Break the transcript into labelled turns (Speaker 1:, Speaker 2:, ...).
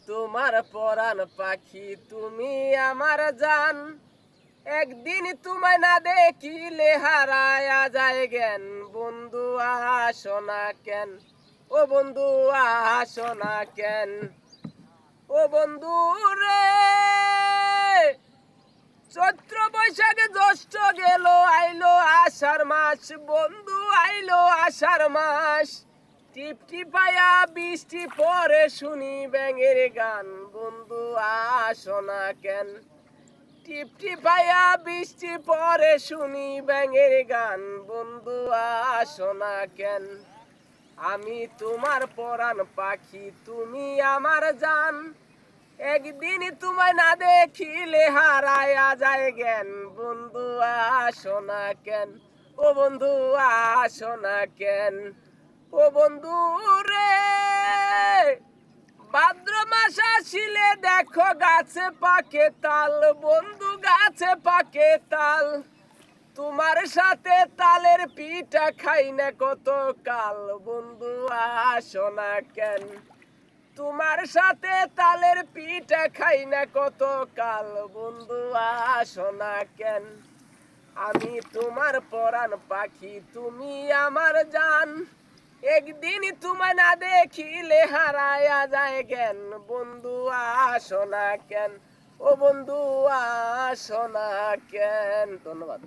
Speaker 1: তোমার পরাণ পাখি, তুমি আমার জান। একদিন তোমায় না দেখিলে হারায়া যায় জ্ঞান। বন্ধু আসো না কেন, ও বন্ধু আসো না কেন, ও বন্ধু রে। চৈত্র বৈশাখে জ্যৈষ্ঠ গেল, আইলো আষাঢ় মাস। বন্ধু আইলো আষাঢ় মাস। টিপ টিপায়া বৃষ্টি পরে শুনি ব্যাঙের গান। বন্ধু আসো না কেন, টিপ টিপায়া বৃষ্টি পরে শুনি ব্যাঙের গান। বন্ধু আসো না কেন, আমি তোমার পরাণ পাখি, তুমি আমার জান। একদিন তোমায় না দেখিলে হারায়া যায় জ্ঞান। বন্ধু আসো না কেন, ও বন্ধু আসো না কেন, ও বন্ধু রে। ভাদ্র মাস আসিলে দেখো গাছে পাকে তাল। বন্ধু গাছে পাকে তাল। তোমার সাথে তালের পিঠা খাই না কত কাল। বন্ধু আসো না কেন, তোমার সাথে তালের পিঠা খাই না কত কাল। বন্ধু আসো না কেন, আমি তোমার পরাণ পাখি, তুমি আমার জান। একদিন তোমায় না দেখিলে হারায়া যায় জ্ঞান। বন্ধু আসো না কেন, ও বন্ধু আসো না কেন। ধন্যবাদ।